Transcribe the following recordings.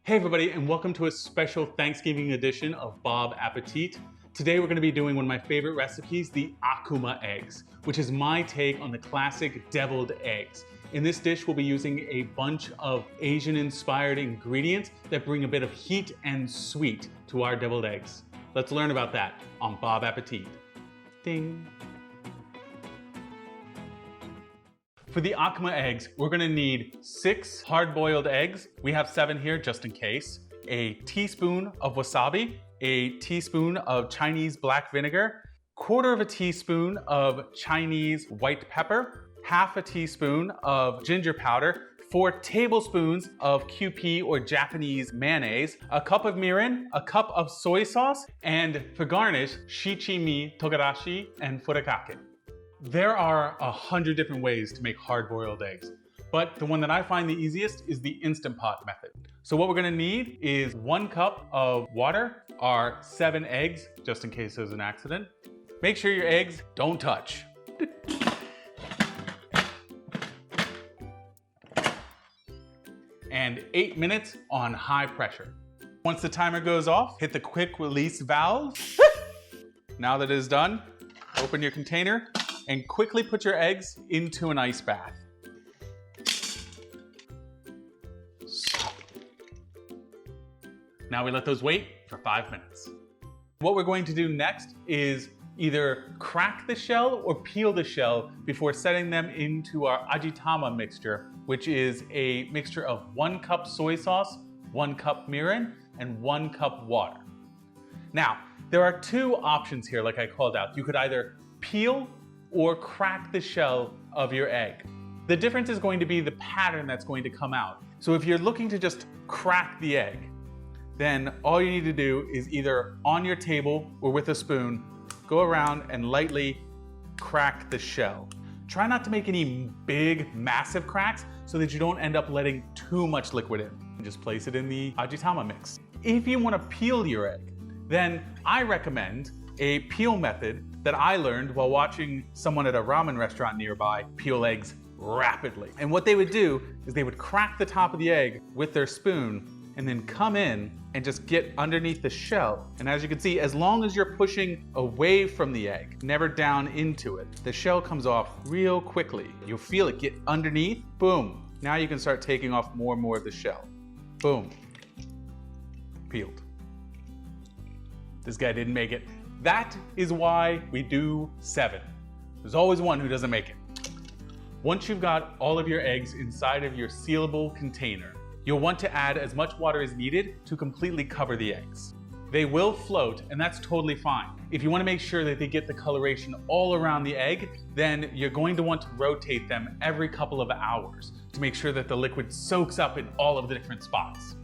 Hey everybody, and welcome to a special Thanksgiving edition of Bob Appetit. Today we're going to be doing one of my favorite recipes, the Akuma Eggs, which is my take on the classic deviled eggs. In this dish, we'll be using a bunch of Asian-inspired ingredients that bring a bit of heat and sweet to our deviled eggs. Let's learn about that on Bob Appetit. Ding! For the Akuma eggs, we're gonna need 6 hard-boiled eggs. We have 7 here just in case. A teaspoon of wasabi, a teaspoon of Chinese black vinegar, 1/4 teaspoon of Chinese white pepper, 1/2 teaspoon of ginger powder, 4 tablespoons of Kewpie or Japanese mayonnaise, a cup of mirin, a cup of soy sauce, and for garnish, shichimi, togarashi, and furikake. There are 100 different ways to make hard-boiled eggs, but the one that I find the easiest is the Instant Pot method. So what we're gonna need is 1 cup of water, our 7 eggs, just in case there's an accident. Make sure your eggs don't touch. And 8 minutes on high pressure. Once the timer goes off, hit the quick release valve. Now that it is done, open your container and quickly put your eggs into an ice bath. Now we let those wait for 5 minutes. What we're going to do next is either crack the shell or peel the shell before setting them into our Ajitama mixture, which is a mixture of 1 cup soy sauce, 1 cup mirin, and 1 cup water. Now, there are 2 options here like I called out. You could either peel or crack the shell of your egg. The difference is going to be the pattern that's going to come out. So if you're looking to just crack the egg, then all you need to do is either on your table or with a spoon, go around and lightly crack the shell. Try not to make any big, massive cracks so that you don't end up letting too much liquid in. And just place it in the Ajitama mix. If you want to peel your egg, then I recommend a peel method that I learned while watching someone at a ramen restaurant nearby peel eggs rapidly. And what they would do is they would crack the top of the egg with their spoon and then come in and just get underneath the shell. And as you can see, as long as you're pushing away from the egg, never down into it, the shell comes off real quickly. You'll feel it get underneath, boom. Now you can start taking off more and more of the shell. Boom, peeled. This guy didn't make it. That is why we do 7. There's always one who doesn't make it. Once you've got all of your eggs inside of your sealable container, you'll want to add as much water as needed to completely cover the eggs. They will float, and that's totally fine. If you want to make sure that they get the coloration all around the egg, then you're going to want to rotate them every couple of hours to make sure that the liquid soaks up in all of the different spots.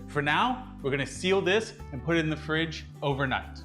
For now, we're going to seal this and put it in the fridge overnight.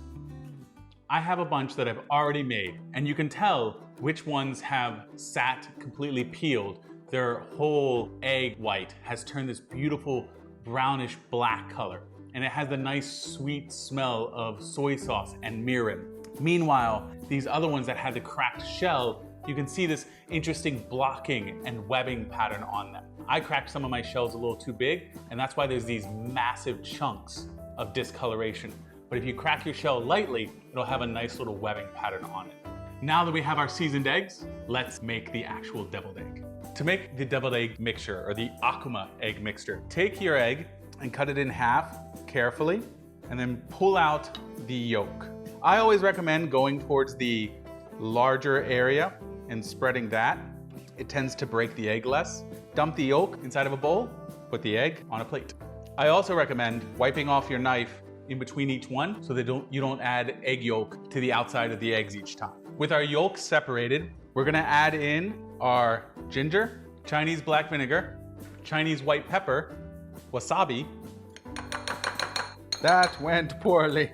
I have a bunch that I've already made, and you can tell which ones have sat completely peeled. Their whole egg white has turned this beautiful brownish black color, and it has the nice sweet smell of soy sauce and mirin. Meanwhile, these other ones that had the cracked shell, you can see this interesting blocking and webbing pattern on them. I cracked some of my shells a little too big, and that's why there's these massive chunks of discoloration. But if you crack your shell lightly, it'll have a nice little webbing pattern on it. Now that we have our seasoned eggs, let's make the actual deviled egg. To make the deviled egg mixture, or the Akuma egg mixture, take your egg and cut it in half carefully, and then pull out the yolk. I always recommend going towards the larger area and spreading that. It tends to break the egg less. Dump the yolk inside of a bowl, put the egg on a plate. I also recommend wiping off your knife in between each one so that you don't add egg yolk to the outside of the eggs each time. With our yolks separated, we're gonna add in our ginger, Chinese black vinegar, Chinese white pepper, wasabi, that went poorly,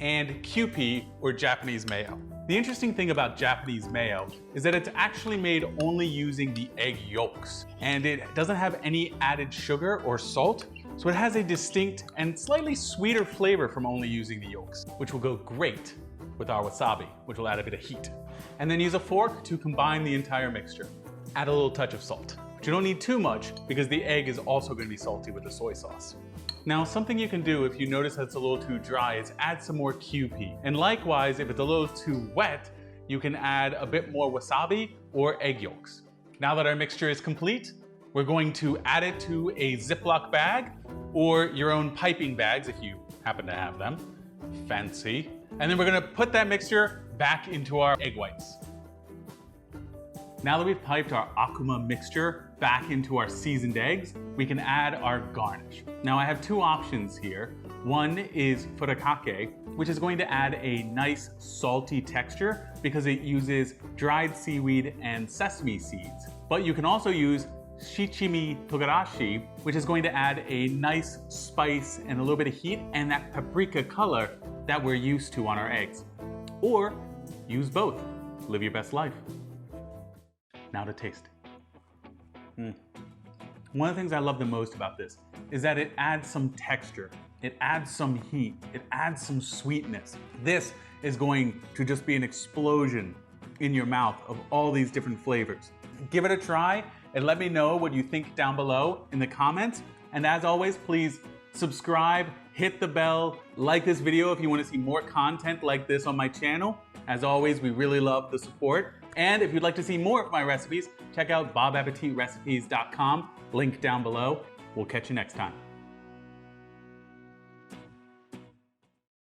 and Kewpie or Japanese mayo. The interesting thing about Japanese mayo is that it's actually made only using the egg yolks, and it doesn't have any added sugar or salt, so it has a distinct and slightly sweeter flavor from only using the yolks, which will go great with our wasabi, which will add a bit of heat. And then use a fork to combine the entire mixture. Add a little touch of salt, but you don't need too much because the egg is also going to be salty with the soy sauce. Now, something you can do if you notice that it's a little too dry is add some more Kewpie. And likewise, if it's a little too wet, you can add a bit more wasabi or egg yolks. Now that our mixture is complete, we're going to add it to a Ziploc bag or your own piping bags if you happen to have them. Fancy. And then we're gonna put that mixture back into our egg whites. Now that we've piped our Akuma mixture back into our seasoned eggs, we can add our garnish. Now I have two options here. One is Furikake, which is going to add a nice salty texture because it uses dried seaweed and sesame seeds. But you can also use shichimi togarashi, which is going to add a nice spice and a little bit of heat and that paprika color that we're used to on our eggs. Or use both. Live your best life. Now to taste. One of the things I love the most about this is that it adds some texture, it adds some heat, it adds some sweetness. This is going to just be an explosion in your mouth of all these different flavors. Give it a try and let me know what you think down below in the comments. And as always, please subscribe, hit the bell, like this video if you want to see more content like this on my channel. As always, we really love the support. And if you'd like to see more of my recipes, check out bobappetitrecipes.com, link down below. We'll catch you next time.